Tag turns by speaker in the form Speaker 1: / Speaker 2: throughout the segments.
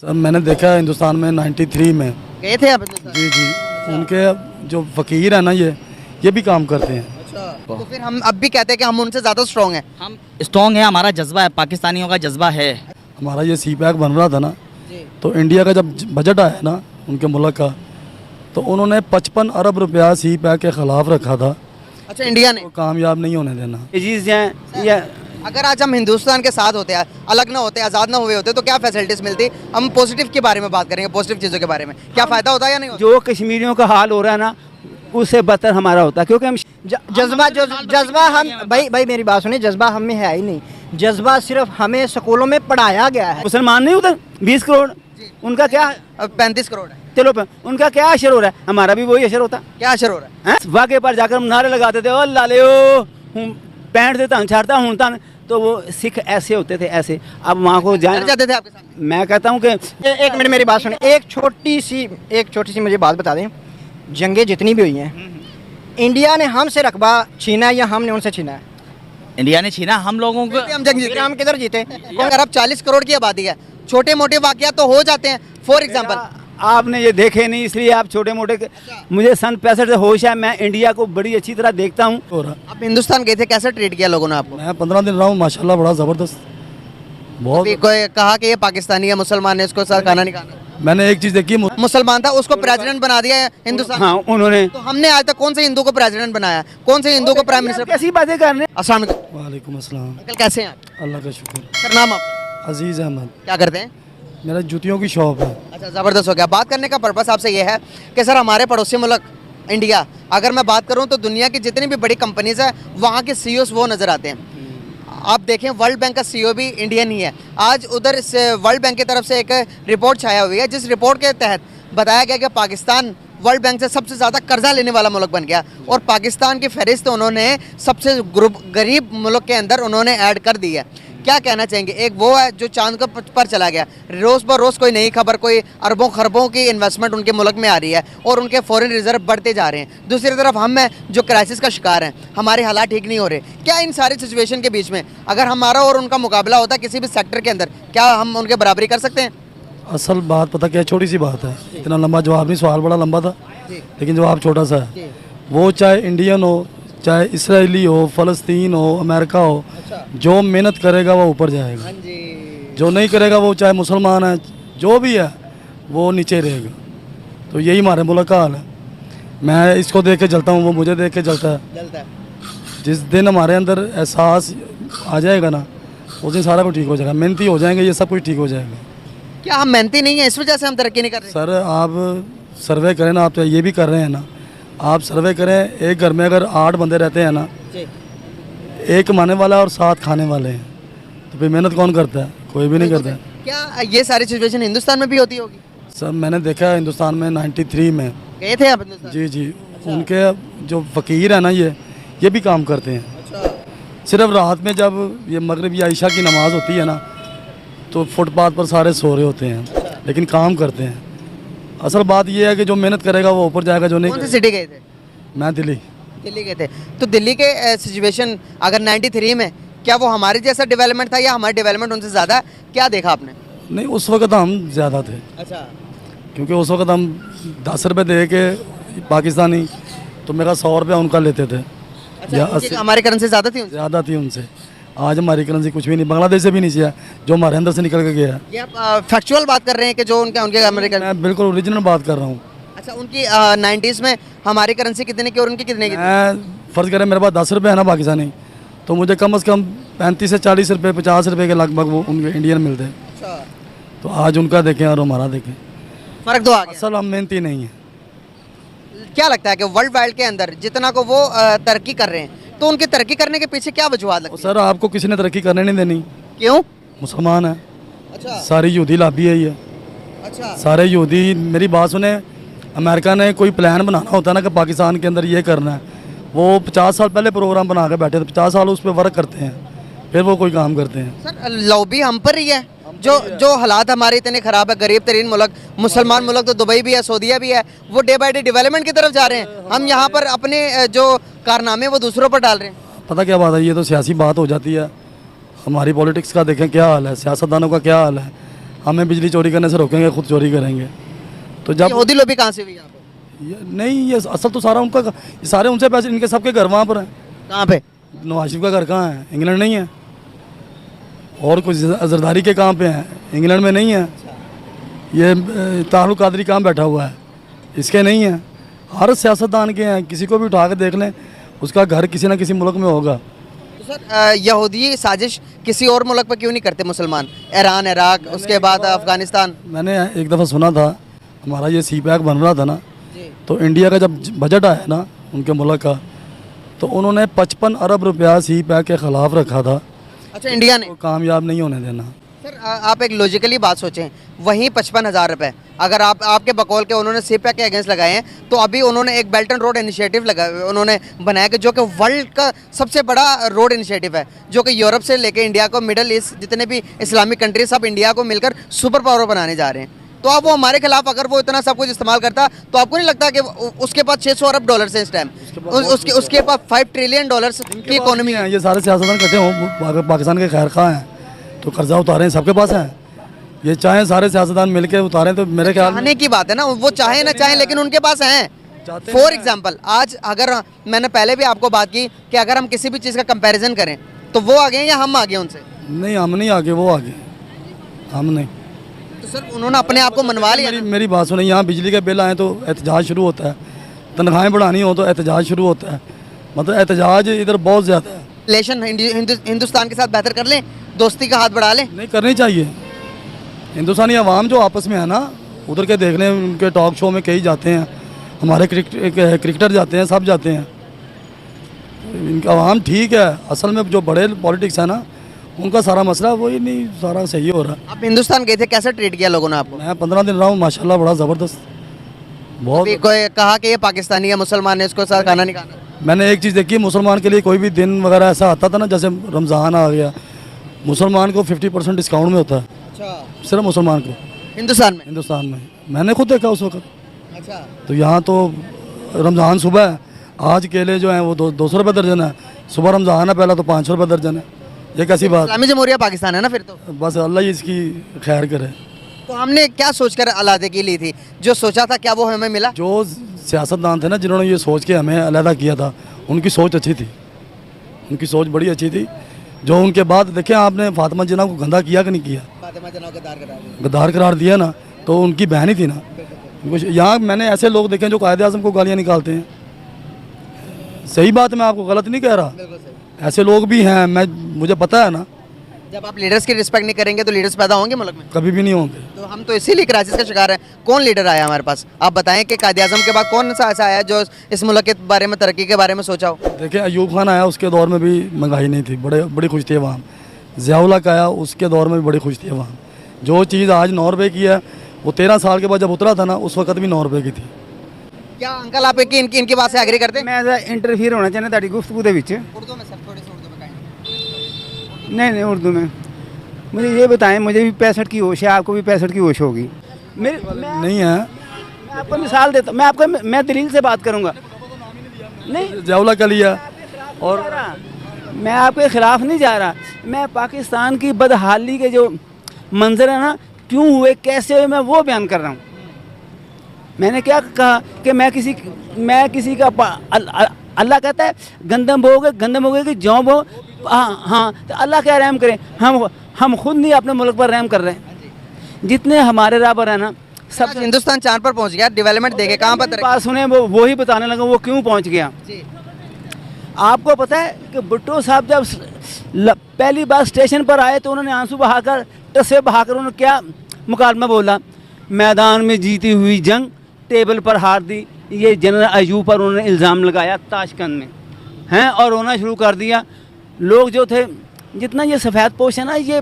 Speaker 1: Sir मैंने देखा है हिंदुस्तान में 93 में।
Speaker 2: गए थे आप हिंदुस्तान?
Speaker 1: जी जी। उनके जो फ़कीर है ना ये भी काम करते हैं।
Speaker 2: अच्छा, तो फिर हम अब भी कहते हैं कि हम उनसे ज़्यादा स्ट्रॉन्ग हैं।
Speaker 3: हम स्ट्रॉन्ग है, हमारा जज्बा है, पाकिस्तानियों का जज्बा है।
Speaker 1: हमारा ये सी पैक बन रहा था ना,
Speaker 2: जी।
Speaker 1: तो इंडिया का जब बजट आया ना उनके मुल्क का, तो उन्होंने 55 अरब रुपया सी पैक के ख़िलाफ़ रखा था।
Speaker 2: अच्छा, इंडिया ने।
Speaker 1: तो कामयाब नहीं होने देना।
Speaker 4: या
Speaker 2: अगर आज हम हिंदुस्तान के साथ होते, अलग ना होते, आज़ाद ना हुए होते, तो क्या फैसिलिटीज़ मिलती? हम पॉजिटिव के बारे में बात करेंगे, पॉजिटिव चीज़ों के बारे में। क्या फ़ायदा होता है या नहीं होता?
Speaker 4: जो कश्मीरियों का हाल हो रहा है ना, उससे बदतर हमारा होता है, क्योंकि हम
Speaker 5: जज्बा हम भाई मेरी बात सुनिए, जज्बा हम में है ही नहीं। जज्बा सिर्फ हमें स्कूलों में पढ़ाया गया है।
Speaker 4: मुसलमान नहीं होते 20 करोड़, उनका क्या
Speaker 2: अब 35 करोड़ है।
Speaker 4: चलो उनका क्या असर हो रहा है, हमारा भी वही असर होता
Speaker 2: क्या असर हो रहा है?
Speaker 4: है। वाक़े पर जाकर हम नारे लगाते थे, ओ लाले ओ पैंट देता छाड़ता हूँ, तो वो सिख ऐसे होते थे, ऐसे। अब वहाँ को
Speaker 2: डर
Speaker 4: जाए,
Speaker 2: जाते थे आपके सामने?
Speaker 4: मैं कहता हूँ कि
Speaker 5: एक मिनट मेरी बात सुनिए, एक छोटी सी मुझे बात बता दें। जंगें जितनी भी हुई हैं, इंडिया ने हमसे रकबा छीना है या हमने उनसे छीना है?
Speaker 3: इंडिया ने छीना हम लोगों को।
Speaker 2: हम जंग
Speaker 5: फिर
Speaker 2: जीते।
Speaker 5: हम किधर जीते?
Speaker 2: अगर अब 40 करोड़ की आबादी है, छोटे मोटे वाकया तो हो जाते हैं। फॉर एग्जाम्पल,
Speaker 4: आपने ये देखे नहीं, इसलिए आप छोटे मोटे। मुझे सन 65 से होश है, मैं इंडिया को बड़ी अच्छी तरह देखता हूँ।
Speaker 1: हो रहा।
Speaker 2: आप हिंदुस्तान गए थे, कैसे ट्रीट किया लोगों ने आपको?
Speaker 1: मैं 15 दिन रहा हूँ, माशाल्लाह बड़ा ज़बरदस्त। बहुत।
Speaker 2: अभी कोई कहा कि ये पाकिस्तानी है, मुसलमान है, इसको साथ खाना नहीं खाना।
Speaker 1: मैंने एक चीज़ देखी,
Speaker 2: मुसलमान था, उसको प्रेसिडेंट बना दिया है हिंदुस्तान।
Speaker 4: हाँ, उन्होंने
Speaker 2: तो हमने आज तक कौन से हिंदू को प्रेसिडेंट बनाया? कौन से हिंदू को प्राइम मिनिस्टर?
Speaker 4: कैसी बातें कर रहे हैं।
Speaker 2: अस्सलाम वालेकुम।
Speaker 1: वालेकुम अस्सलाम।
Speaker 2: अंकल कैसे हैं आप?
Speaker 1: अल्लाह का शुक्र।
Speaker 2: सर नाम आपका?
Speaker 1: अजीज़ अहमद।
Speaker 2: क्या करते हैं?
Speaker 1: मेरा जूतियों की शॉप है।
Speaker 2: अच्छा, ज़बरदस्त हो गया। बात करने का पर्पस आपसे ये है कि सर हमारे पड़ोसी मुल्क इंडिया, अगर मैं बात करूं तो दुनिया की जितनी भी बड़ी कंपनीज है, वहाँ के सीईओज वो नज़र आते हैं। आप देखें, वर्ल्ड बैंक का सीईओ भी इंडियन ही है। आज उधर से वर्ल्ड बैंक की तरफ से एक रिपोर्ट छाया हुई है, जिस रिपोर्ट के तहत बताया गया कि पाकिस्तान वर्ल्ड बैंक से सबसे ज़्यादा कर्जा लेने वाला मुल्क बन गया, और पाकिस्तान की फहरिस्त उन्होंने सबसे गरीब मुल्क के अंदर उन्होंने ऐड कर दी है। क्या कहना चाहेंगे? एक वो है जो चांद पर चला गया, रोज़ ब रोज़ कोई नई खबर, कोई अरबों खरबों की इन्वेस्टमेंट उनके मुल्क में आ रही है, और उनके फॉरेन रिजर्व बढ़ते जा रहे हैं। दूसरी तरफ हम हैं जो क्राइसिस का शिकार हैं, हमारे हालात ठीक नहीं हो रहे। क्या इन सारी सिचुएशन के बीच में अगर हमारा और उनका मुकाबला होता किसी भी सेक्टर के अंदर, क्या हम उनके बराबरी कर सकते हैं?
Speaker 1: असल बात पता क्या है, छोटी सी बात है। इतना लंबा जवाब नहीं, सवाल बड़ा लंबा था लेकिन जवाब छोटा सा है। वो चाहे इंडियन हो, चाहे इसराइली हो, फ़लस्तीन हो, अमेरिका हो, जो मेहनत करेगा वो ऊपर जाएगा। जो नहीं करेगा, वो चाहे मुसलमान है, जो भी है, वो नीचे रहेगा। तो यही हमारे मुल्क का हाल है। मैं इसको देख के चलता हूँ, वो मुझे देख के चलता है। जिस दिन हमारे अंदर एहसास आ जाएगा ना, उस दिन सारा कुछ ठीक हो जाएगा। मेहनती हो जाएंगे, ये सब कुछ ठीक हो जाएगा।
Speaker 2: क्या हम मेहनती नहीं है, इस वजह से हम तरक्की नहीं कर रहे?
Speaker 1: सर आप सर्वे करें ना, आप तो ये भी कर रहे हैं ना, आप सर्वे करें। एक घर में अगर 8 बंदे रहते हैं ना, एक कमाने वाला और 7 खाने वाले हैं, तो फिर मेहनत कौन करता है? कोई भी नहीं करता है।
Speaker 2: क्या ये सारी सिचुएशन हिंदुस्तान में भी होती होगी?
Speaker 1: सर मैंने देखा है हिंदुस्तान में 93 में।
Speaker 2: गए थे आप हिंदुस्तान?
Speaker 1: जी जी। उनके जो फ़कीर है ना ये भी काम करते हैं। सिर्फ रात में जब ये मगरिब या ईशा की नमाज़ होती है ना, तो फुटपाथ पर सारे सो रहे होते हैं, लेकिन काम करते हैं। असल बात ये है कि जो मेहनत करेगा वो ऊपर जाएगा, जो नहीं।
Speaker 2: कौन सी सिटी गए थे?
Speaker 1: मैं दिल्ली।
Speaker 2: दिल्ली गए थे। तो दिल्ली के सिचुएशन अगर 93 में, क्या वो हमारे जैसा डेवलपमेंट था या हमारी डेवलपमेंट उनसे ज़्यादा? क्या देखा आपने?
Speaker 1: नहीं, उस वक्त हम ज़्यादा थे,
Speaker 2: अच्छा।
Speaker 1: क्योंकि उस वक्त हम 10 रुपये दे के पाकिस्तानी, तो मेरा 100 रुपया उनका लेते थे, या 80।
Speaker 2: हमारी करेंसी ज़्यादा थी उनसे?
Speaker 1: ज़्यादा थी उनसे। आज हमारी करेंसी कुछ भी नहीं, बांग्लादेश से भी नहीं चाहिए, जो हमारे अंदर से निकल के गया है।
Speaker 2: ये आप फैक्चुअल बात कर रहे हैं कि जो उनके अमेरिकन?
Speaker 1: मैं बिल्कुल ओरिजिनल बात कर रहा हूँ।
Speaker 2: अच्छा, उनकी 90s में हमारी करेंसी कितने की और उनकी कितने की थी?
Speaker 1: मैं फ़र्ज़ करें मेरे पास 10 रुपये है ना पाकिस्तानी, तो मुझे कम से कम 35 से 40 रुपये, 50 रुपये के लगभग वो उनके इंडियन मिलते हैं।
Speaker 2: अच्छा,
Speaker 1: तो आज उनका देखें और हमारा देखें,
Speaker 2: फ़र्क तो आ गया।
Speaker 1: असल हम मेहनती नहीं है।
Speaker 2: क्या लगता है कि वर्ल्ड वाइड के अंदर जितना को वो तरक्की कर रहे हैं, तो उनकी तरक्की करने के पीछे क्या वजूहत लगती है?
Speaker 1: सर आपको किसी ने तरक्की करने नहीं देनी।
Speaker 2: क्यों?
Speaker 1: मुसलमान है,
Speaker 2: अच्छा
Speaker 1: सारी यहूदी लाभी है ये।
Speaker 2: अच्छा।
Speaker 1: सारे यहूदी, मेरी बात सुने, अमेरिका ने कोई प्लान बनाना होता है ना कि पाकिस्तान के अंदर ये करना है, वो 50 साल पहले प्रोग्राम बना के बैठे थे, 50 साल उस पर वर्क करते हैं, फिर वो कोई काम करते हैं।
Speaker 2: सर लॉबी हम पर ही है। जो हालात हमारे इतने ख़राब है, गरीब तरीन मुल्क, मुसलमान मुल्क तो दुबई भी है, सऊदीया भी है, वो डे बाई डे डेवलपमेंट की तरफ जा रहे हैं। हम यहाँ पर अपने जो कारनामे वो दूसरों पर डाल रहे हैं।
Speaker 1: पता क्या बात है, ये तो सियासी बात हो जाती है। हमारी पॉलिटिक्स का देखें क्या हाल है, सियासतदानों का क्या हाल है। हमें बिजली चोरी करने से रोकेंगे, खुद चोरी करेंगे। तो जब
Speaker 2: यहूदी लोबी कहाँ से हुई यहाँ पे?
Speaker 1: नहीं, ये असल तो सारा उनका, ये सारे उनसे पैसे, इनके सबके घर वहाँ पर हैं।
Speaker 2: कहाँ पे?
Speaker 1: नवाज शरीफ का घर कहाँ है? इंग्लैंड नहीं है। और कुछ जरदारी के कहाँ पे हैं? इंग्लैंड में नहीं है। ये तारुक कादरी कहाँ बैठा हुआ है? इसके नहीं है। हर सियासतदान के हैं, किसी को भी उठा के देख लें, उसका घर किसी ना किसी मुल्क में होगा।
Speaker 2: तो सर यहूदी साजिश किसी और मुल्क पर क्यों नहीं करते मुसलमान? ईरान, इराक, उसके बाद अफगानिस्तान।
Speaker 1: मैंने एक दफ़ा सुना था, हमारा ये सी पैक बन रहा था ना, तो इंडिया का जब बजट आया ना उनके मुल्क का, तो उन्होंने 55 अरब रुपया सी पैक के ख़िलाफ़ रखा था।
Speaker 2: अच्छा, इंडिया ने?
Speaker 1: तो कामयाब नहीं होने देना।
Speaker 2: सर आप एक लॉजिकली बात सोचें, वहीं 55,000 रुपये अगर आपके बकौल के उन्होंने सीपैक के अगेंस्ट लगाए हैं, तो अभी उन्होंने एक बेल्ट एंड रोड इनिशिएटिव उन्होंने बनाया कि जो कि वर्ल्ड का सबसे बड़ा रोड इनिशिएटिव है, जो कि यूरोप से लेके इंडिया को, मिडल ईस्ट, जितने भी इस्लामिक कंट्री सब इंडिया को मिलकर सुपर पावर बनाने जा रहे हैं। तो अब वो हमारे खिलाफ अगर वो इतना सब कुछ इस्तेमाल करता, तो आपको नहीं लगता कि उसके पास 600 अरब डॉलर है इस टाइम? उसके पास 5 ट्रिलियन डॉलर्स की इकोनॉमी है।
Speaker 1: ये सारे सियासतदान इकट्ठे हों, पाकिस्तान के खैर खा हैं, तो कर्जा उतारें, सबके पास हैं। ये चाहें सारे सियासतदान मिलके उतारें, तो मेरे ख्याल में
Speaker 2: चाहने की बात है ना, वो चाहे ना चाहे, लेकिन उनके पास हैं। फॉर एग्जाम्पल, आज अगर मैंने पहले भी आपको बात की कि अगर हम किसी भी चीज़ का कंपैरिजन करें, तो वो आगे हैं या हम आगे उनसे?
Speaker 1: नहीं, हम नहीं आगे, वो आगे, हम नहीं।
Speaker 2: तो सर उन्होंने अपने आप को मनवा लिया ना?
Speaker 1: मेरी बात सुनिए, यहाँ बिजली के बिल आए तो एहतजाज शुरू होता है, तनख्वाहें बढ़ानी हो तो एहतजाज शुरू होता है। मतलब एहतजाज इधर बहुत ज़्यादा है।
Speaker 2: रिलेशन हिंदुस्तान के साथ बेहतर कर लें, दोस्ती का हाथ बढ़ा लें।
Speaker 1: नहीं करनी चाहिए। हिंदुस्तानी अवाम जो आपस में है ना, उधर के देखने, उनके टॉक शो में कई जाते हैं, हमारे क्रिकेटर जाते हैं, सब जाते हैं। इनका अवाम ठीक है, असल में जो बड़े पॉलिटिक्स है ना, उनका सारा मसला वही नहीं, सारा सही हो रहा है।
Speaker 2: आप हिंदुस्तान गए थे, कैसे ट्रीट किया लोगों ने आपको?
Speaker 1: मैं 15 दिन रहा हूँ, माशाल्लाह बड़ा ज़बरदस्त, बहुत।
Speaker 2: अभी कोई कहा कि ये पाकिस्तानी है, मुसलमान है, इसको साथ खाना नहीं खाना?
Speaker 1: मैंने एक चीज़ देखी, मुसलमान के लिए कोई भी दिन वगैरह ऐसा आता था ना, जैसे रमज़ान आ गया, मुसलमान को 50% डिस्काउंट में होता है।
Speaker 2: अच्छा,
Speaker 1: सिर्फ मुसलमान को
Speaker 2: हिंदुस्तान में?
Speaker 1: मैंने खुद देखा उस वक्त।
Speaker 2: अच्छा,
Speaker 1: तो यहाँ तो रमज़ान सुबह है, आज केले जो हैं वो 200 रुपये दर्जन है, सुबह रमज़ान है पहला तो 500 रुपये दर्जन है। ये कैसी बात?
Speaker 2: इस्लामी जमहूरिया पाकिस्तान है ना फिर तो?
Speaker 1: बस अल्लाह ही इसकी खैर करे।
Speaker 2: तो हमने क्या सोचकर अलहदगी ली थी? जो सोचा था क्या वो हमें मिला?
Speaker 1: जो सियासतदान थे ना, जिन्होंने ये सोच के हमें अलहदा किया था, उनकी सोच अच्छी थी, उनकी सोच बड़ी अच्छी थी। जो उनके बाद देखें आपने, फातिमा जिन्ना को गंदा किया कि नहीं किया? गद्दार करार दिया ना, तो उनकी बहन ही थी ना। यहाँ मैंने ऐसे लोग देखे जो कायदे आज़म को गालियाँ निकालते हैं। सही बात है, मैं आपको गलत नहीं कह रहा, ऐसे लोग भी हैं, मुझे पता है ना।
Speaker 2: जब आप लीडर्स की रिस्पेक्ट नहीं करेंगे तो लीडर्स पैदा होंगे मुल्क में?
Speaker 1: कभी भी नहीं होंगे।
Speaker 2: तो हम तो इसीलिए क्राइसिस का शिकार हैं। कौन लीडर आया हमारे पास? आप बताएं कि कायदे आज़म के बाद कौन सा ऐसा आया जो इस मुल्क के बारे में, तरक्की के बारे में सोचा हो?
Speaker 1: देखिए, अयूब खान आया, उसके दौर में भी महंगाई नहीं थी, बड़ी खुश थी अवाम। ज़ियाउल हक आया, उसके दौर में भी बड़ी खुश थी अवाम। जो चीज़ आज 9 रुपये की है, वो 13 साल के बाद जब उतरा था ना, उस वक्त भी 9 रुपये की थी।
Speaker 2: क्या अंकल आप इनकी बात से एग्री करते हैं?
Speaker 4: मैं इंटरफीयर होना चाहना ताड़ी गुफ्तगू दे विच।
Speaker 2: उर्दू में सर, थोड़ी सी उर्दू में कहें।
Speaker 4: नहीं, उर्दू में। मुझे ये बताएं, मुझे भी 65 की होश है, आपको भी 65 की होश होगी।
Speaker 1: नहीं है।
Speaker 4: मैं आपको मिसाल देता हूँ, मैं दलील से बात करूँगा। नहीं,
Speaker 1: ज़ियाउल हक का लिया, और
Speaker 4: मैं आपके ख़िलाफ़ नहीं जा रहा, मैं पाकिस्तान की बदहाली के जो मंजर है ना, क्यों हुए, कैसे हुए, मैं वो बयान कर रहा हूँ। मैंने क्या कहा कि मैं किसी का अल्लाह कहता है गंदम बोगे कि जौ बो। हाँ, तो अल्लाह क्या रहम करे, हम खुद नहीं अपने मुल्क पर रहम कर रहे हैं। जितने हमारे राबर है ना, सब
Speaker 2: हिंदुस्तान चांद पर पहुंच गया, डेवलपमेंट देखे कहाँ पर?
Speaker 4: बात सुने, वो ही बताने लगा वो क्यों पहुंच गया। आपको पता है कि भुट्टो साहब जब पहली बार स्टेशन पर आए तो उन्होंने आंसू बहाकर, टसे बहाकर उन्होंने क्या मुकालमा बोला? मैदान में जीती हुई जंग, टेबल पर हार दी। ये जनरल अयूब पर उन्होंने इल्ज़ाम लगाया ताशकंद में हैं, और रोना शुरू कर दिया। लोग जो थे, जितना ये सफ़ेद पोश है ना, ये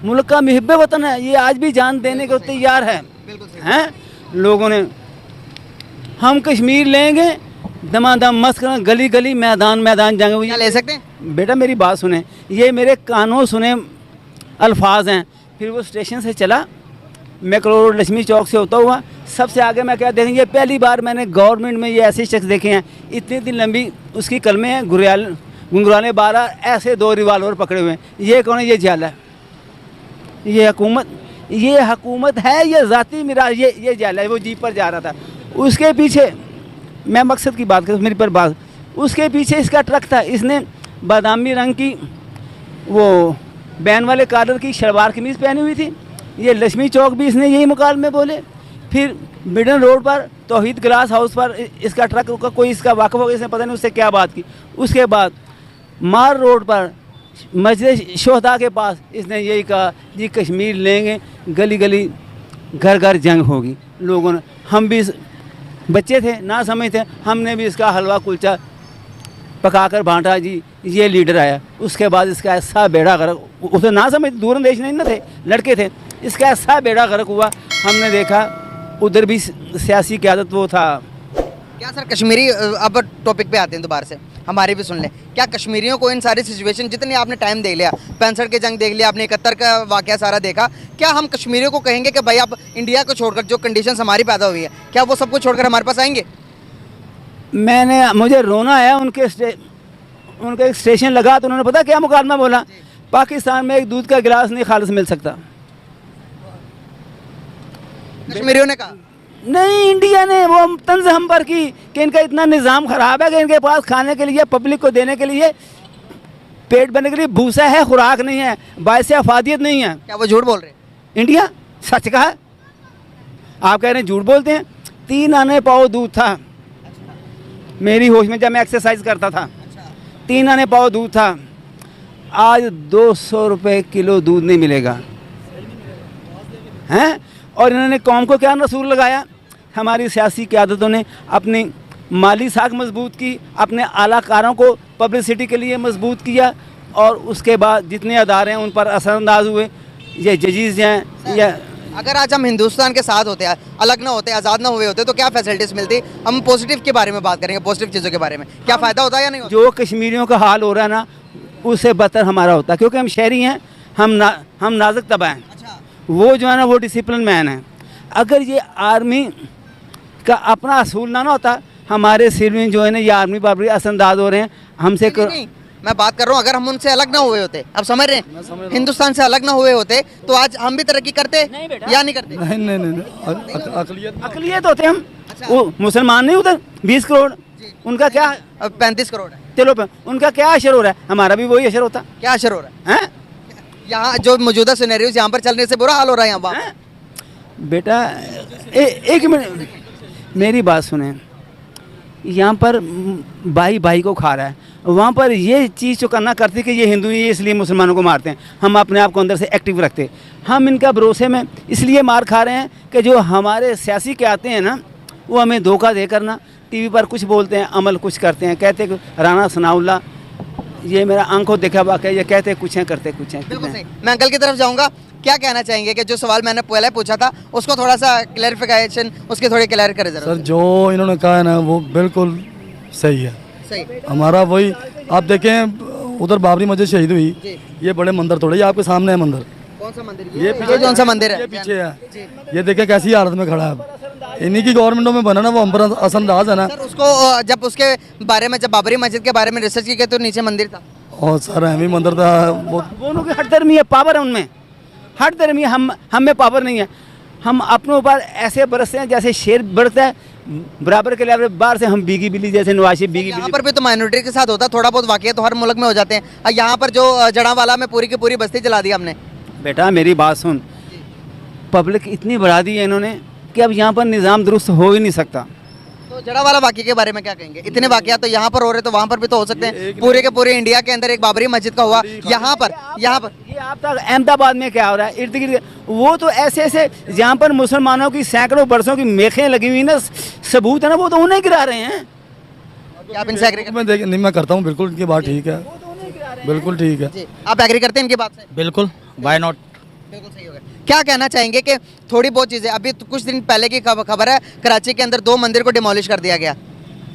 Speaker 4: मुल्क का मुहिब्बे वतन है, ये आज भी जान देने को तैयार है हैं। लोगों ने, हम कश्मीर लेंगे, दमादम मस्त करना, गली गली मैदान जाएंगे।
Speaker 2: ले सकते हैं?
Speaker 4: बेटा मेरी बात सुने, ये मेरे कानों सुने अल्फाज हैं। फिर वो स्टेशन से चला, मैं करोड़ लक्ष्मी चौक से होता हुआ सबसे आगे मैं क्या देखेंगे, पहली बार मैंने गवर्नमेंट में ये ऐसे शख्स देखे हैं, इतनी दिन लंबी उसकी कलमें हैं, गुंगराने 12 ऐसे 2 रिवाल्वर पकड़े हुए हैं। ये कौन है? ये झाला है, ये हुकूमत, ये हुकूमत है या ज़ाती मेरा ये जाल है। वो जीप पर जा रहा था, उसके पीछे मैं मकसद की बात करूँ मेरी पर बात, उसके पीछे इसका ट्रक था, इसने बादामी रंग की वो बैन वाले कॉलर की शलवार कमीज़ पहनी हुई थी। ये लक्ष्मी चौक भी इसने यही मुकाल में बोले। फिर मिडन रोड पर तौहीद ग्लास हाउस पर इसका ट्रक का कोई इसका वाकफ हो, इसने पता नहीं उससे क्या बात की। उसके बाद मार रोड पर मस्जिद शोहदा के पास इसने यही कहा जी कश्मीर लेंगे, गली गली घर घर जंग होगी। लोगों ने, हम भी बच्चे थे ना समझते, हमने भी इसका हलवा कुलचा पकाकर बांटा जी, ये लीडर आया। उसके बाद इसका ऐसा बेड़ा गर्क, उसे ना समझ दूरंदेश नहीं ना थे, लड़के थे, इसका ऐसा बेड़ा गर्क हुआ। हमने देखा उधर भी सियासी क़यादत वो था।
Speaker 2: क्या सर कश्मीरी, अब टॉपिक पे आते हैं दोबारा से, हमारे भी सुन लें, क्या कश्मीरियों को इन सारी सिचुएशन, जितने आपने टाइम देख लिया, 65 की जंग देख लिया आपने, 71 का वाक़या सारा देखा, क्या हम कश्मीरियों को कहेंगे कि भाई आप इंडिया को छोड़कर जो कंडीशंस हमारी पैदा हुई है, क्या वो सब कुछ छोड़कर हमारे पास आएंगे?
Speaker 4: मुझे रोना आया, उनका एक स्टेशन लगा तो उन्होंने पता क्या मुकालमा बोला, पाकिस्तान में एक दूध का गिलास नहीं खालिस मिल सकता।
Speaker 2: कश्मीरियों ने कहा
Speaker 4: नहीं, इंडिया ने वो तंज हम पर की कि इनका इतना निज़ाम ख़राब है कि इनके पास खाने के लिए, पब्लिक को देने के लिए, पेट भरने के लिए भूसा है, खुराक नहीं है, बायसे अफादियत नहीं है।
Speaker 2: क्या वो झूठ बोल रहे हैं?
Speaker 4: इंडिया सच कहा, आप कह रहे हैं झूठ बोलते हैं। 3 आने पाव दूध था मेरी होश में जब मैं एक्सरसाइज करता था, 3 आने पाव दूध था। आज 200 रुपये किलो दूध नहीं मिलेगा हैं। और इन्होंने कौम को क्या नसूर लगाया? हमारी सियासी क़यादतों ने अपनी माली साख मजबूत की, अपने आलाकारों को पब्लिसिटी के लिए मजबूत किया, और उसके बाद जितने अदारे हैं उन पर असरअंदाज हुए। ये जजीज़ हैं या
Speaker 2: अगर आज हम हिंदुस्तान के साथ होते, अलग ना होते, आज़ाद ना हुए होते, तो क्या फैसिलिटीज़ मिलती? हम पॉजिटिव के बारे में बात करेंगे, पॉजिटिव चीज़ों के बारे में, क्या फ़ायदा होता है या नहीं होता?
Speaker 4: जो कश्मीरियों का हाल हो रहा है ना, उससे बदतर हमारा होता है, क्योंकि हम शहरी हैं, हम नाजुक तबा हैं। वो जो है ना वो डिसिप्लिन मैन है। अगर ये आर्मी का अपना असूल ना होता, हमारे सिविलियन जो है ना ये आर्मी पर असरअंदाज हो रहे हैं हमसे।
Speaker 2: नहीं, मैं बात कर रहा हूँ, अगर हम उनसे अलग ना हुए होते, अब समझ रहे हैं, हिंदुस्तान से अलग ना हुए होते, तो आज हम भी तरक्की करते या नहीं करते?
Speaker 1: नहीं नहीं नहीं,
Speaker 4: अकलियत होते हम। वो मुसलमान नहीं उधर 20 करोड़, उनका क्या
Speaker 2: 35 करोड़ है।
Speaker 4: चलो उनका क्या असर हो रहा है, हमारा भी वही असर होता
Speaker 2: क्या असर हो रहा है?
Speaker 4: है।
Speaker 2: यहाँ जो मौजूदा सिनेरियोज यहाँ पर चलने से बुरा हाल हो रहा है यहाँ पर।
Speaker 4: बेटा एक मिनट मेरी बात सुने, यहाँ पर भाई भाई को खा रहा है, वहाँ पर ये चीज़ जो करना करते कि ये हिंदू ही है इसलिए मुसलमानों को मारते हैं। हम अपने आप को अंदर से एक्टिव रखते, हम इनका भरोसे में इसलिए मार खा रहे हैं कि जो हमारे सियासी के आते हैं ना, वो हमें धोखा देकर ना टीवी पर कुछ बोलते हैं, अमल कुछ करते हैं। कहते कि राना सनाउल्ला ये मेरा आंखों देखा वाक़या, ये कहते कुछ हैं करते कुछ हैं।
Speaker 2: बिल्कुल सही। मैं अंकल की तरफ जाऊँगा, क्या कहना चाहेंगे कि जो सवाल मैंने पहले पूछा था उसको थोड़ा सा क्लैरिफिकेशन, उसकी थोड़ी क्लियर करें जरा।
Speaker 1: सर जो इन्होंने कहा है ना वो बिल्कुल सही है।
Speaker 2: सही।
Speaker 1: हमारा वही, आप देखें उधर बाबरी मस्जिद शहीद हुई, ये बड़े मंदिर थोड़े, ये आपके सामने है मंदिर,
Speaker 2: कौन सा मंदिर?
Speaker 1: ये
Speaker 2: ये कौन सा मंदिर है?
Speaker 1: ये पीछे है, ये देखें कैसी हालत में खड़ा है। इन्हीं की गवर्नमेंटों में बना ना, वो हम पर असरअंदाज है ना।
Speaker 2: सर उसको जब उसके बारे में, जब बाबरी मस्जिद के बारे में रिसर्च की गई तो नीचे मंदिर था,
Speaker 1: और सर अहमी मंदिर था वो।
Speaker 4: उनकी हट धर्मी है, पावर है उनमें, हट धर्मी है, हम में पावर नहीं है। हम अपने ऊपर ऐसे बरसते हैं जैसे शेर बरसता है, बराबर के लेवल बाहर से हम बीगी बिल्ली जैसे नवाशी बीगी
Speaker 2: यहाँ
Speaker 4: बिल्ली।
Speaker 2: पर भी तो माइनॉरिटी के साथ होता है, थोड़ा बहुत वाकया तो हर मुल्क में हो जाते हैं। और यहाँ पर जो जड़ावाला में पूरी की पूरी बस्ती जला दी हमने।
Speaker 4: बेटा मेरी बात सुन, पब्लिक इतनी बढ़ा दी है इन्होंने कि अब यहाँ पर निज़ाम दुरुस्त हो ही नहीं सकता।
Speaker 2: तो जड़ावाला वाकये के बारे में क्या कहेंगे? इतने वाकया तो यहाँ पर हो रहे, तो वहाँ पर भी तो हो सकते हैं। पूरे के पूरे इंडिया के अंदर एक बाबरी मस्जिद का हुआ, यहाँ पर
Speaker 4: ये आप तक अहमदाबाद में क्या हो रहा है, इर्द गिर्द वो तो ऐसे ऐसे जहाँ पर मुसलमानों की सैकड़ों बरसों की मेखें लगी हुई ना, सबूत है ना, वो तो उन्हें गिरा रहे हैं।
Speaker 2: क्या आप इनसे एग्री करते
Speaker 1: मैं देख नहीं, मैं करता हूँ बिल्कुल, इनकी बात ठीक है, बिल्कुल ठीक है।
Speaker 2: हैं? आप एग्री करते हैं इनकी बात से?
Speaker 3: बिल्कुल, वाई नॉट।
Speaker 2: बिल्कुल सही होगा। क्या कहना चाहेंगे कि थोड़ी बहुत चीज़ें, अभी तो कुछ दिन पहले की खबर है, कराची के अंदर 2 मंदिर को डिमोलिश कर दिया गया,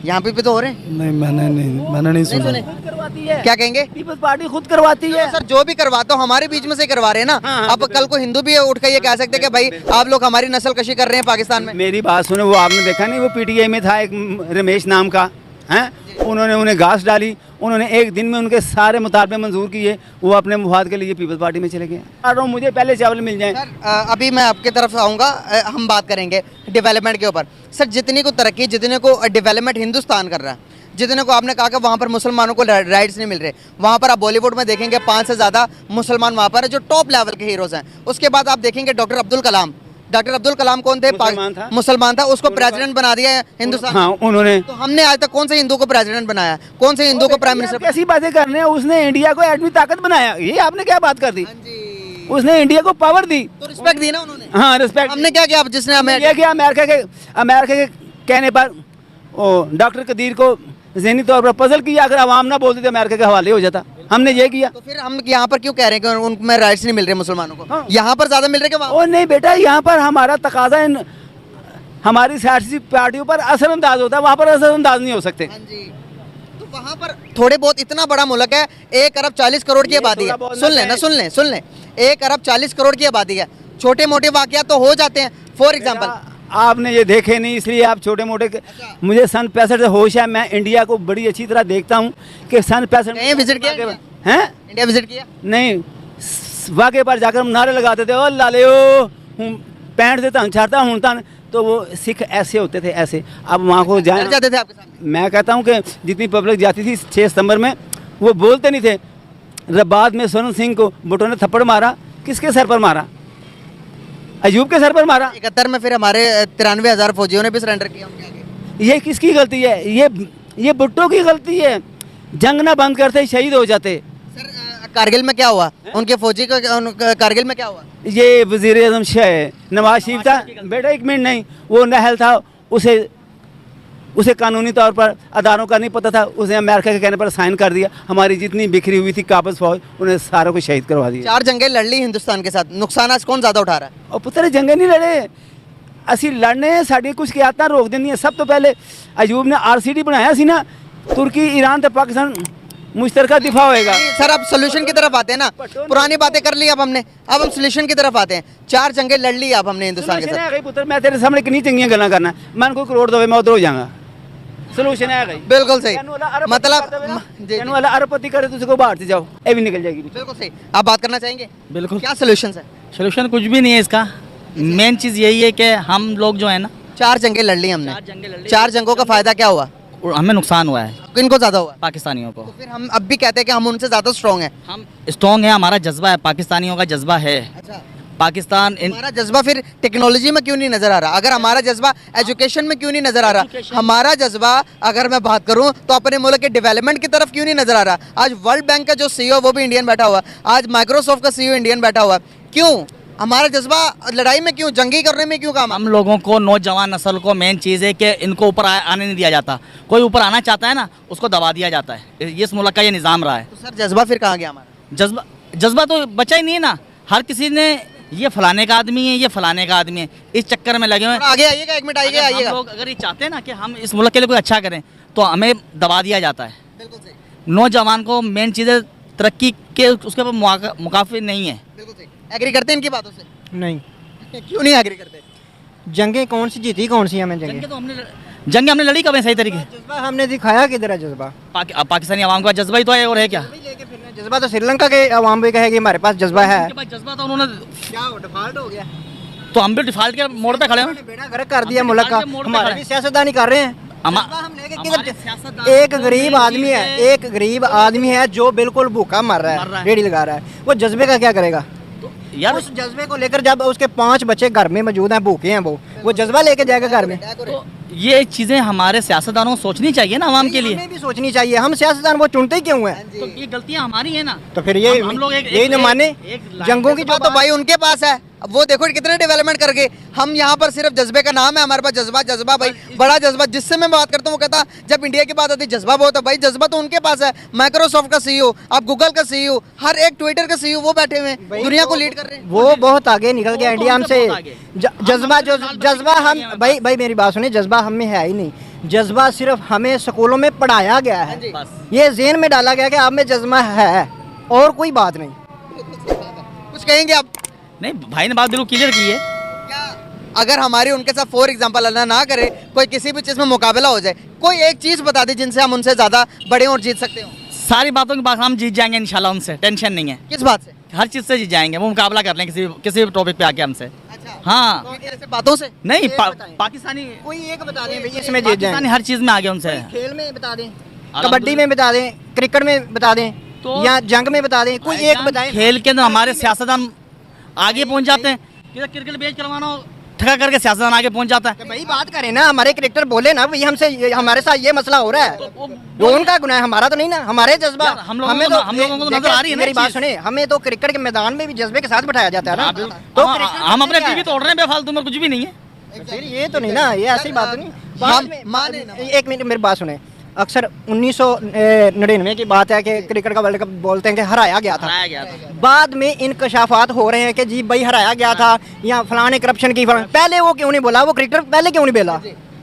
Speaker 2: यहाँ पे भी तो हो रहे हैं।
Speaker 1: नहीं मैंने नहीं सुना।
Speaker 4: करवाती है,
Speaker 2: क्या कहेंगे?
Speaker 4: पीपल्स पार्टी खुद करवाती है।
Speaker 2: सर जो भी करवाते हो हमारे बीच में से करवा रहे हैं ना।
Speaker 4: हाँ,
Speaker 2: अब कल को हिंदू भी उठ कर ये कह सकते हैं कि भाई आप लोग हमारी नस्ल कशी कर रहे हैं पाकिस्तान में।
Speaker 4: मेरी बात सुने, वो आपने देखा नहीं, वो पीटीआई में था एक रमेश नाम का, हैं, उन्होंने उन्हें घास डाली, उन्होंने एक दिन में उनके सारे मुतालबे मंजूर किए, वो अपने मुफाद के लिए पीपल्स पार्टी में चले गए। और मुझे पहले चावल मिल जाए।
Speaker 2: सर अभी मैं आपकी तरफ आऊँगा, हम बात करेंगे डेवलपमेंट के ऊपर। सर जितनी को तरक्की, जितने को डेवलपमेंट हिंदुस्तान कर रहा है, जितने को आपने कहा कि वहाँ पर मुसलमानों को राइट्स नहीं मिल रहे, वहाँ पर आप बॉलीवुड में देखेंगे 5 से ज़्यादा मुसलमान वहाँ पर है जो टॉप लेवल के हीरोज़ हैं। उसके बाद आप देखेंगे डॉक्टर अब्दुल कलाम। डॉक्टर अब्दुल कलाम कौन थे? मुसलमान था, उसको प्रेसिडेंट बना दिया है हिंदुस्तान।
Speaker 4: हाँ, उन्होंने।
Speaker 2: तो हमने आज तक कौन से हिंदू को प्रेसिडेंट बनाया? कौन से हिंदू को प्राइम मिनिस्टर?
Speaker 4: कैसी बातें कर रहे हैं? उसने इंडिया को एटमी ताकत बनाया, ये आपने क्या बात कर दी? उसने इंडिया को पावर दी,
Speaker 2: तो रिस्पेक्ट दी ना उन्होंने।
Speaker 4: हाँ रिस्पेक्ट।
Speaker 2: हमने क्या किया जिसने हमें?
Speaker 4: ये किया अमेरिका के कहने पर डॉक्टर कदीर को ज़हनी तौर पर पजल किया, अगर आवाम ना बोलती तो अमेरिका के हवाले हो जाता। हमने ये किया।
Speaker 2: तो फिर हम यहाँ पर क्यों कह रहे हैं कि उनमें राइट्स नहीं मिल रहे मुसलमानों को?
Speaker 4: हाँ।
Speaker 2: यहाँ पर ज्यादा मिल रहे कि
Speaker 4: ओ नहीं बेटा, यहाँ पर हमारा तकाजा हमारी सियासी पार्टियों पर असरअंदाज होता है, वहाँ पर असरअंदाज नहीं हो सकते।
Speaker 2: हाँ जी। तो वहाँ पर थोड़े बहुत, इतना बड़ा मुल्क है, 1 अरब 40 करोड़ की आबादी है। सुन लें 1 अरब 40 करोड़ की आबादी है। छोटे मोटे वाकया तो हो जाते हैं। फॉर एग्जाम्पल
Speaker 4: आपने ये देखे नहीं, इसलिए आप छोटे मोटे मुझे सन 65 से होश है। मैं इंडिया को बड़ी अच्छी तरह देखता हूँ कि सन 65
Speaker 2: विजिट किया
Speaker 4: हैं?
Speaker 2: इंडिया विजिट किया
Speaker 4: नहीं, वाक़े पर जाकर हम नारे लगाते थे, ओ लाले ओ पैंट से तंग छाड़ता हूँ तन, तो वो सिख ऐसे होते थे, ऐसे। अब वहाँ को
Speaker 2: डर जाते थे आपके सामने?
Speaker 4: मैं कहता हूँ कि जितनी पब्लिक जाती थी 6 सितंबर में, वो बोलते नहीं थे। बाद में स्वर्ण सिंह को भुट्टो ने थप्पड़ मारा, किसके सर पर मारा? अयूब के सर पर मारा।
Speaker 2: 71 में फिर हमारे 93,000 फौजियों ने भी सरेंडर किया उनके आगे।
Speaker 4: ये किसकी गलती है? ये भुट्टो की गलती है। जंग ना बंद करते, शहीद हो जाते।
Speaker 2: सर कारगिल में क्या हुआ? उनके फौजी को कारगिल में क्या हुआ?
Speaker 4: ये वज़ीर आज़म नवाज शरीफ था बेटा, 1 मिनट नहीं, वो नहल था, उसे कानूनी तौर पर अदारों का नहीं पता था, उसने अमेरिका के कहने पर साइन कर दिया। हमारी जितनी बिखरी हुई थी काबज फौज, उन्हें सारों को शहीद करवा दिया।
Speaker 2: 4 जंगें लड़ ली हिंदुस्तान के साथ, नुकसान आज कौन ज़्यादा उठा रहा है?
Speaker 4: और पुत्र जंगे नहीं लड़े, असी लड़ने साड़ी कुछ की आदत रोक देनी है। सब तो पहले अयूब ने RCD बनाया सी ना, तुर्की ईरान तो पाकिस्तान मुश्तरका दिफा होएगा।
Speaker 2: सर अब सोल्यूशन की तरफ आते हैं ना, पुरानी बातें कर ली अब हमने, अब हम सोल्यूशन की तरफ आते हैं। 4 जंगें लड़ ली अब हमने हिंदुस्तान के साथ।
Speaker 4: पुत्र मैं तेरे सामने कितनी चंगियां गल्लां करना, मैं कोई करोड़ दो मैं उधर हो जाऊंगा। सोल्यूशन है गई,
Speaker 2: बिल्कुल सही। मतलब
Speaker 4: वाला अरबपति करे तो उसको बाहर से जाओ, ये भी निकल जाएगी।
Speaker 2: बिल्कुल सही। आप बात करना चाहेंगे?
Speaker 3: बिल्कुल।
Speaker 2: क्या सोल्यूशन है?
Speaker 3: सोल्यूशन कुछ भी नहीं है इसका। मेन चीज़ यही है कि हम लोग जो है ना,
Speaker 2: 4 जंगें लड़ ली हमने। 4 जंगों का फायदा क्या हुआ?
Speaker 3: हमें नुकसान हुआ है।
Speaker 2: किनको ज़्यादा हुआ?
Speaker 3: पाकिस्तानियों को।
Speaker 2: तो फिर हम अब भी कहते हैं कि हम उनसे ज़्यादा स्ट्रॉन्ग हैं।
Speaker 3: हम स्ट्रॉन्ग है, हमारा जज्बा है, पाकिस्तानियों का जज्बा है।
Speaker 2: अच्छा,
Speaker 3: पाकिस्तान
Speaker 2: हमारा जज्बा फिर टेक्नोलॉजी में क्यों नहीं नजर आ रहा? अगर हमारा जज्बा एजुकेशन में क्यों नहीं नजर आ रहा? हमारा जज्बा अगर मैं बात करूं तो अपने मुल्क के डेवलपमेंट की तरफ क्यों नहीं नजर आ रहा? आज वर्ल्ड बैंक का जो CEO वो भी इंडियन बैठा हुआ, आज माइक्रोसॉफ्ट का CEO इंडियन बैठा हुआ। क्यों? हमारा जज्बा लड़ाई में क्यों, जंगी करने में क्यों काम?
Speaker 3: हम लोगों को, नौजवान नस्ल को मेन चीज़ है कि इनको ऊपर आने नहीं दिया जाता। कोई ऊपर आना चाहता है ना, उसको दबा दिया जाता है। ये इस मुल्क का ये निज़ाम रहा है।
Speaker 2: तो सर जज्बा फिर कहाँ गया हमारा?
Speaker 3: जज्बा तो बचा ही नहीं है ना। हर किसी ने ये फलाने का आदमी है, ये फलाने का आदमी है, इस चक्कर में लगे हुए हैं।
Speaker 2: आगे आइएगा, 1 मिनट आइएगा।
Speaker 3: हम लोग अगर ये चाहते हैं ना कि हम इस मुल्क के लिए कोई अच्छा करें, तो हमें दबा दिया जाता है।
Speaker 2: बिल्कुल सही।
Speaker 3: नौजवान को मेन चीज़ है तरक्की के, उसके ऊपर मुकाफी नहीं है।
Speaker 2: बिल्कुल सही। एग्री करते हैं इनकी बातों से?
Speaker 5: नहीं।
Speaker 2: क्यों नहीं एग्री करते?
Speaker 5: जंगें कौन सी जीती, कौन सी हमें जंगें?
Speaker 3: जंग हमने लड़ी कब है सही तरीके?
Speaker 5: जज्बा हमने दिखाया किधर है जज्बा?
Speaker 3: पाकिस्तानी आवाम का जज्बा ही तो है, और है क्या?
Speaker 5: जज्बा तो श्रीलंका के अवाम भी कहेगी हमारे पास जज्बा है।
Speaker 3: उनके पास जज्बा था, उन्होंने
Speaker 5: क्या डिफॉल्ट हो गया?
Speaker 3: तो हम भी डिफॉल्ट के मोड़ पे खड़े हैं।
Speaker 5: बेड़ा गर्क कर दिया मुल्क का, हमारे भी सियासतदानी कर रहे हैं। हम लेके किधर? एक गरीब आदमी है, एक गरीब आदमी है जो बिल्कुल भूखा मर रहा है, रेडी लगा रहा है, वो जज्बे का क्या करेगा?
Speaker 3: यार
Speaker 5: उस जज्बे को लेकर जब उसके 5 बच्चे घर में मौजूद हैं, भूखे हैं, वो जज्बा लेके जाएगा घर में?
Speaker 3: तो ये चीज़ें हमारे सियासतदानों को सोचनी चाहिए ना, आवाम के लिए।
Speaker 5: हमें भी सोचनी चाहिए। हम सियासतदान वो चुनते ही क्यों हैं?
Speaker 3: तो ये गलतियां हमारी है ना।
Speaker 5: तो फिर ये
Speaker 3: हम लोग
Speaker 5: यही न माने जंगों की जो
Speaker 2: तो भाई उनके पास है। अब वो देखो कितने डेवलपमेंट करके, हम यहाँ पर सिर्फ जज्बे का नाम है, हमारे पास जज्बा भाई, बड़ा जज्बा। जिससे मैं बात करता हूँ वो कहता जब इंडिया की बात होती है जज्बा बहुत है। भाई जज्बा तो उनके पास है। माइक्रोसॉफ्ट का CEO, आप गूगल का CEO, हर एक ट्विटर का CEO वो बैठे हुए हैं, दुनिया को लीड कर रहे हैं।
Speaker 5: वो बहुत आगे निकल गया इंडिया हमसे। जज्बा हम भाई मेरी बात सुनिए, जज्बा हम में है ही नहीं। जज्बा सिर्फ हमें स्कूलों में पढ़ाया गया है, ये ज़हन में डाला गया कि आप में जज्बा है, और कोई बात नहीं।
Speaker 2: कुछ कहेंगे आप?
Speaker 3: नहीं, भाई ने बात बिल्कुल क्लियर की है।
Speaker 2: क्या अगर हमारी उनके साथ फॉर एग्जांपल अल्लाह ना करे कोई किसी भी चीज़ में मुकाबला हो जाए, कोई एक चीज़ बता दे जिनसे हम उनसे ज़्यादा बड़े और जीत सकते हो?
Speaker 3: सारी बातों की बात हम जीत जाएंगे इंशाल्लाह उनसे, टेंशन नहीं है।
Speaker 2: किस बात से?
Speaker 3: हर चीज़ से जीत जाएंगे, वो मुकाबला कर लेंगे किसी भी टॉपिक पे आके हमसे।
Speaker 2: अच्छा,
Speaker 3: हाँ
Speaker 2: तो ऐसे बातों से
Speaker 3: नहीं,
Speaker 5: बताएं।
Speaker 3: पाकिस्तानी
Speaker 5: कोई एक बता दें भैया इसमें जीत
Speaker 3: पाकिस्तानी
Speaker 5: जाएंगे।
Speaker 3: हर चीज़ में आगे उनसे।
Speaker 5: खेल में बता दें, कबड्डी में बता दें, क्रिकेट में बता दें,
Speaker 3: तो-
Speaker 5: या जंग में बता दें, कोई एक बताएं।
Speaker 3: खेल के अंदर हमारे सियासतदान आगे पहुंच जाते हैं। किधर क्रिकेट मैच करवाना हो, ठगा करके सियासतदान आगे पहुंच जाता है।
Speaker 5: भाई बात करें ना, हमारे क्रिकेटर बोले ना भैया हमसे हमारे साथ ये मसला हो रहा है, वो उनका गुनाह है, हमारा तो नहीं ना। हमारे जज्बा
Speaker 3: यार, हम लोगों
Speaker 5: हमें
Speaker 3: को- हम लोगों को नजर आ रही है ना
Speaker 5: मेरी
Speaker 3: ये
Speaker 5: बात
Speaker 3: चीज़।
Speaker 5: सुने, हमें तो क्रिकेट के मैदान में भी जज्बे के साथ बैठाया जाता है ना। तो
Speaker 3: हाँ,
Speaker 5: क्रिकेट
Speaker 3: हम अपने
Speaker 5: क्या है?
Speaker 3: टीवी तोड़ रहे हैं बेफालतू में, कुछ भी नहीं है।
Speaker 5: फिर ये तो नहीं ना, ये ऐसी बात नहीं। बाद में
Speaker 2: माने ना।
Speaker 5: एक मिनट मेरी बात सुने, अक्सर 1999 की बात है कि क्रिकेट का वर्ल्ड कप बोलते हैं कि हराया गया था।
Speaker 3: हराया गया था।
Speaker 5: बाद में इंकशाफात हो रहे हैं कि जी भाई हराया गया था या फलाने करप्शन की पहले वो क्यों नहीं बोला, वो क्रिकेटर पहले क्यों नहीं बोला?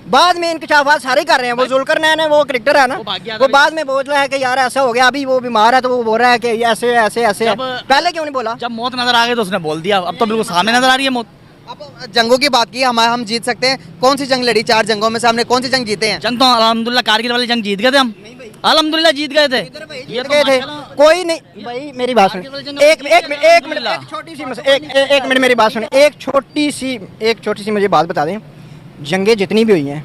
Speaker 5: बाद में इंकशाफात सारे कर रहे हैं। वो जुल्करनैन है, वो क्रिकेटर है ना,
Speaker 3: वो भाग गया
Speaker 5: वो
Speaker 3: था।
Speaker 5: बाद में बोल रहा है कि यार ऐसा हो गया, अभी वो बीमार है तो वो बोल रहा है कि ऐसे ऐसे ऐसे है।
Speaker 3: जब-
Speaker 5: पहले क्यों नहीं बोला?
Speaker 3: जब मौत नजर आ गई तो उसने बोल दिया। अब तो बिल्कुल सामने नजर आ रही है मौत।
Speaker 2: अब जंगों की बात की, हम जीत सकते हैं। कौन सी जंग लड़ी 4 जंगों में से? हमने कौन सी जंग जीते हैं?
Speaker 3: जंग तो अल्हम्दुलिल्लाह कारगिल वाली जंग जीत गए थे हम, अल्हम्दुलिल्लाह जीत गए थे। ये
Speaker 5: जीत
Speaker 3: तो
Speaker 5: गए थे,
Speaker 3: माशाल्लाह-
Speaker 5: कोई नहीं। भाई मेरी बात सुन, एक मिनट छोटी सी एक मिनट मेरी बात सुन, एक छोटी सी मुझे बात बता दें। जंगें जितनी भी हुई हैं,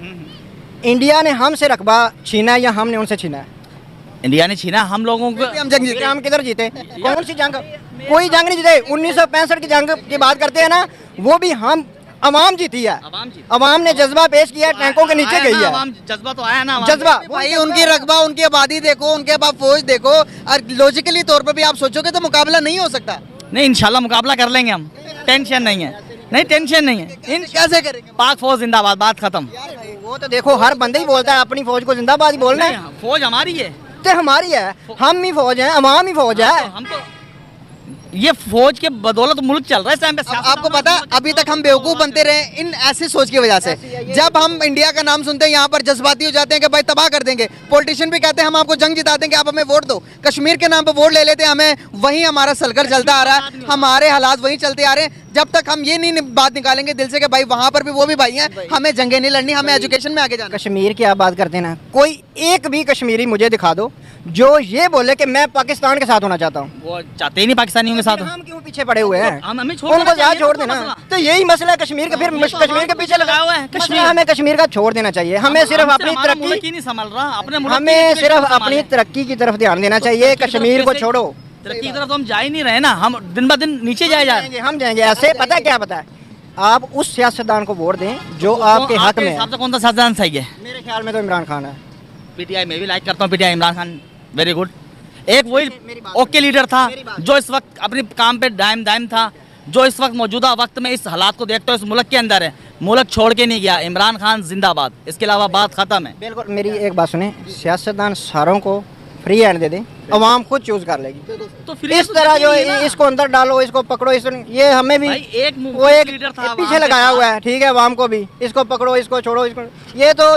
Speaker 5: इंडिया ने हमसे रकबा छीना है या हमने उनसे छीना है?
Speaker 3: इंडिया ने छीना हम लोगों को।
Speaker 2: हम जंग जीते।
Speaker 5: फिर हम किधर जीते? कौन सी जंग? कोई जंग नहीं जीते। 1965 की जंग की बात करते हैं ना, वो भी हम अवाम जीती है।
Speaker 3: अवाम जीती।
Speaker 5: अवाम ने जज्बा पेश किया है, टैंकों के नीचे
Speaker 3: आया
Speaker 5: गई
Speaker 3: ना
Speaker 5: है
Speaker 3: अवाम, जज्बा तो आया ना अवाम
Speaker 5: जज्बा।
Speaker 2: भाई उनकी रकबा, उनकी आबादी देखो, उनके पास फौज देखो, और लॉजिकली तौर पर भी आप सोचोगे तो मुकाबला नहीं हो सकता।
Speaker 3: नहीं, इंशाल्लाह मुकाबला कर लेंगे हम, टेंशन नहीं है। नहीं, टेंशन नहीं है।
Speaker 2: कैसे करेंगे?
Speaker 3: पाक फौज जिंदाबाद, बात खत्म।
Speaker 5: वो तो देखो हर बंदे ही बोलता है अपनी फौज को जिंदाबाद ही बोलना है।
Speaker 3: नहीं, फौज हमारी है।
Speaker 5: तो हमारी है, हम ही फौज हैं, अवाम ही फौज है।
Speaker 3: हम तो ये फौज के बदौलत मुल्क चल रहा है इस टाइम पे।
Speaker 2: अब आपको पता है, अभी तक हम बेवकूफ बनते रहे इन ऐसी सोच की वजह से। जब हम इंडिया का नाम सुनते हैं, यहाँ पर जज्बाती हो जाते हैं कि भाई तबाह कर देंगे। पॉलिटिशियन भी कहते हैं हम आपको जंग जिता देंगे, आप हमें वोट दो। कश्मीर के नाम पर वोट ले लेते हैं, हमें वही हमारा सलकर चलता आ रहा है, हमारे हालात वही चलते आ रहे हैं। जब तक हम ये नहीं बात निकालेंगे दिल से कि भाई वहाँ पर भी वो भी भाई हैं, हमें जंगे नहीं लड़नी, हमें एजुकेशन में आगे जाना।
Speaker 5: कश्मीर की आप बात करते हैं ना, कोई एक भी कश्मीरी मुझे दिखा दो जो ये बोले कि मैं पाकिस्तान के साथ होना चाहता हूँ।
Speaker 3: वो चाहते ही नहीं पाकिस्तानियों के साथ।
Speaker 5: हम क्यों पीछे पड़े हुए हैं?
Speaker 3: हम हमें छोड़
Speaker 5: उनको
Speaker 3: देना
Speaker 5: जहाँ
Speaker 3: चाहिए,
Speaker 5: छोड़
Speaker 3: उनको
Speaker 5: देना।
Speaker 3: मसला।
Speaker 5: तो यही मसला है कश्मीर का। फिर
Speaker 3: ये तो
Speaker 5: कश्मीर के पीछे लगा हुआ है
Speaker 3: कश्मीर।
Speaker 5: कश्मीर। हमें कश्मीर का छोड़ देना चाहिए। हमें सिर्फ
Speaker 3: हमसे
Speaker 5: अपनी
Speaker 3: हमारा मुल्क
Speaker 5: तरक्की,
Speaker 3: ही नहीं संभाल रहा, अपने मुल्क की
Speaker 5: हमें
Speaker 3: education
Speaker 5: सिर्फ
Speaker 3: को
Speaker 5: अपनी
Speaker 3: संभालें।
Speaker 5: तरक्की की तरफ ध्यान देना चाहिए। कश्मीर को छोड़ो।
Speaker 3: तरक्की की तरफ तो हम जा ही नहीं रहे ना, हम दिन ब दिन नीचे जाए जा रहे हैं।
Speaker 5: हम जाएंगे ऐसे। पता है क्या पता है, आप उस सियासतदान को वोट दें जो आपके हक में है।
Speaker 3: हिसाब से कौन सा सियासतदान सही है?
Speaker 5: मेरे ख्याल में तो इमरान खान है।
Speaker 3: पीटीआई में भी लाइक करता हूँ, PTI Imran Khan very good. एक वही
Speaker 5: मेरी बात
Speaker 3: ओके लीडर था
Speaker 5: मेरी बात
Speaker 3: जो इस वक्त अपने काम पे दायम था, जो इस वक्त मौजूदा वक्त में इस हालात को देखते हुए इस मुल्क के अंदर है, मुल्क छोड़ के नहीं गया। इमरान खान जिंदाबाद, इसके अलावा बात खत्म है।
Speaker 5: बिल्कुल। मेरी एक बात सुने, सियासतदान सारों को फ्री हैंड दे दें, अवाम खुद चूज कर लेगी।
Speaker 3: तो फिर
Speaker 5: इस तरह जो इसको अंदर डालो, इसको पकड़ो, ये हमें भी
Speaker 3: भाई एक
Speaker 5: वो एक
Speaker 3: लीडर था
Speaker 5: पीछे
Speaker 3: वहाँ
Speaker 5: लगाया
Speaker 3: पे
Speaker 5: हुआ है, ठीक है, अवाम को भी इसको पकड़ो, इसको छोड़ो, इसको। ये तो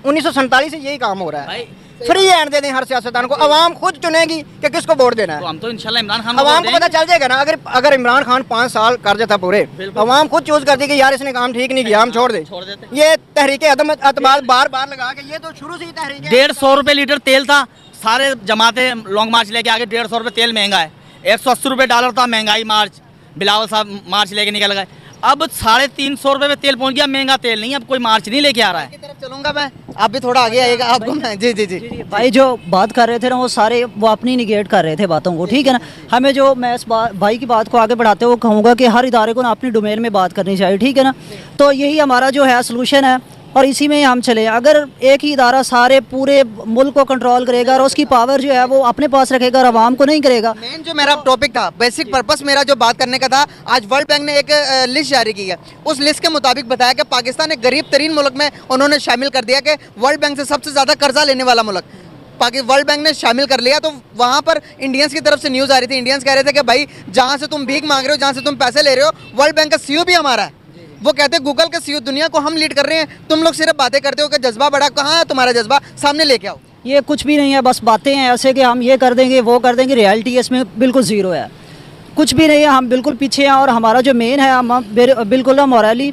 Speaker 5: 1947 से यही काम हो रहा है।
Speaker 3: भाई
Speaker 5: फ्री हैंड दे दें हर सियासतदान को, अवाम खुद चुनेगी कि किसको वोट देना
Speaker 3: तो
Speaker 5: है।
Speaker 3: हम तो इंशाल्लाह इमरान खान
Speaker 5: अवाम को पता चल जाएगा ना। अगर इमरान खान 5 साल कर जाता पूरे, अवाम खुद चूज करती कि यार इसने काम ठीक नहीं किया, हम छोड़ दे।
Speaker 3: छोड़ देते।
Speaker 5: ये तहरीके अदम अतमाद बार बार लगा के, ये तो शुरू से ही तहरीक
Speaker 3: 150 रुपए लीटर तेल था, सारे जमाते लॉन्ग मार्च लेके आगे। 150 रुपए तेल महंगा है, 180 रुपए डॉलर था महंगाई मार्च, बिलावल साहब मार्च लेके निकल गए। अब 350 रुपए पे तेल पहुंच गया, महंगा तेल नहीं, अब कोई मार्च नहीं लेके आ रहा है।
Speaker 2: की तरफ चलूंगा मैं, आप भी थोड़ा आगे आइएगा। आपको मैं जी जी जी
Speaker 6: भाई जो बात कर रहे थे ना, वो सारे वो अपनी निगेट कर रहे थे बातों को, ठीक है ना। हमें जो मैं इस भाई की बात को आगे बढ़ाते हुए कहूँगा कि हर इदारे को ना अपनी डोमेन में बात करनी चाहिए, ठीक है ना। तो यही हमारा जो है सलूशन है और इसी में हम चले। अगर एक ही इदारा सारे पूरे मुल्क को कंट्रोल करेगा और उसकी पावर जो है वो अपने पास रखेगा और आवाम को नहीं करेगा।
Speaker 2: मेन जो मेरा टॉपिक था, बेसिक पर्पस मेरा जो बात करने का था, आज वर्ल्ड बैंक ने एक लिस्ट जारी की है। उस लिस्ट के मुताबिक बताया कि पाकिस्तान एक गरीब तरीन मुल्क में उन्होंने शामिल कर दिया कि वर्ल्ड बैंक से सबसे ज़्यादा कर्जा लेने वाला मुल्क वर्ल्ड बैंक ने शामिल कर लिया। तो वहाँ पर इंडियंस की तरफ से न्यूज़ आ रही थी, इंडियंस कह रहे थे कि भाई जहाँ से तुम भीख मांग रहे हो, जहाँ से तुम पैसे ले रहे हो, वर्ल्ड बैंक का सीईओ भी हमारा है। वो कहते हैं गूगल के सीईओ, दुनिया को हम लीड कर रहे हैं, तुम लोग सिर्फ बातें करते हो कि जज्बा बड़ा। कहाँ है तुम्हारा जज्बा? सामने लेके आओ।
Speaker 6: ये कुछ भी नहीं है, बस बातें हैं ऐसे कि हम ये कर देंगे वो कर देंगे। रियलिटी इसमें बिल्कुल ज़ीरो है, कुछ भी नहीं है। हम बिल्कुल पीछे हैं और हमारा जो मेन है, हम बिल्कुल ना मॉरली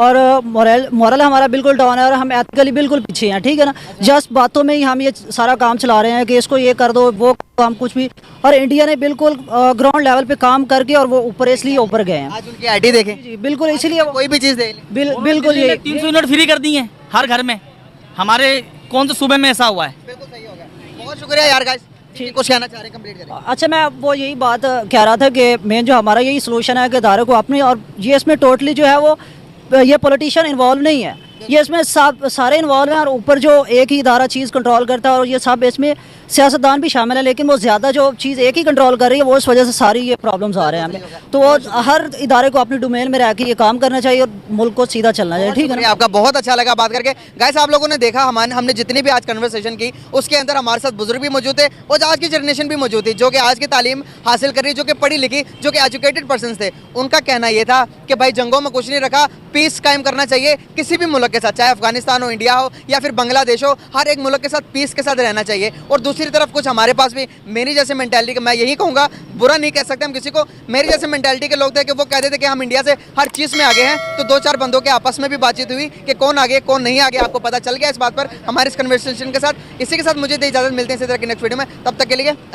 Speaker 6: और मॉरल हमारा बिल्कुल डाउन है और हम एथिकली बिल्कुल पीछे हैं, ठीक है ना। जस्ट बातों में ही हम ये सारा काम चला रहे हैं कि इसको ये कर दो वो काम कुछ भी, और इंडिया ने बिल्कुल ग्राउंड लेवल पे काम करके और वो ऊपर इसलिए ऊपर गए हैं।
Speaker 2: आज उनकी आईडी देखें,
Speaker 6: जी बिल्कुल, इसीलिए
Speaker 2: कोई भी चीज़ देख लें।
Speaker 6: बिल्कुल ये
Speaker 3: 300 यूनिट फ्री कर दी हैं हर घर में। हमारे कौन से सूबे में ऐसा हुआ है?
Speaker 2: बिल्कुल सही हो गया। बहुत शुक्रिया यार गाइस, कुछ कहना चाह रहे हैं, कंप्लीट करें।
Speaker 6: अच्छा, मैं वो यही बात कह रहा था कि मेन जो हमारा यही सोल्यूशन है कि इदारे को अपनी, और ये इसमें टोटली जो है वो ये पॉलिटिशियन इन्वॉल्व नहीं है, ये इसमें सब सारे इन्वॉल्व हैं, और ऊपर जो एक ही इदारा चीज़ कंट्रोल करता है और ये सब इसमें सियासतदान भी शामिल है, लेकिन वो ज़्यादा जो चीज़ एक ही कंट्रोल कर रही है वो इस वजह से सारी ये प्रॉब्लम्स आ रहे हैं हमें। तो वो हर इदारे को अपने डोमेन में रह के ये काम करना चाहिए और मुल्क को सीधा चलना चाहिए, ठीक है ना।
Speaker 2: आपका बहुत अच्छा लगा बात करके। गाइस आप लोगों ने देखा, हमने जितनी भी आज कन्वर्सेशन की उसके अंदर हमारे साथ बुजुर्ग भी मौजूद थे और आज की जनरेशन भी मौजूद थी जो कि आज की तालीम हासिल कर रही, जो कि पढ़ी लिखी, जो कि एजुकेटेड पर्सन थे। उनका कहना ये था कि भाई जंगों में कुछ नहीं रखा, पीस कायम करना चाहिए किसी भी मुल्क के साथ, चाहे अफगानिस्तान हो, इंडिया हो या फिर बांग्लादेश हो, हर एक मुल्क के साथ पीस के साथ रहना चाहिए। और दूसरी तरफ कुछ हमारे पास भी मेरी जैसे मेंटालिटी के, मैं यही कहूँगा, बुरा नहीं कह सकते हम किसी को, मेरी जैसे मेंटालिटी के लोग थे कि वो कहते थे कि हम इंडिया से हर चीज़ में आगे हैं। तो 2-4 बंदों के आपस में भी बातचीत हुई कि कौन आगे कौन नहीं आगे, आपको पता चल गया इस बात पर हमारे इस कन्वर्सेशन के साथ। इसी के साथ मुझे इजाज़त, मिलते हैं इसी तरह की नेक्स्ट वीडियो में, तब तक के लिए।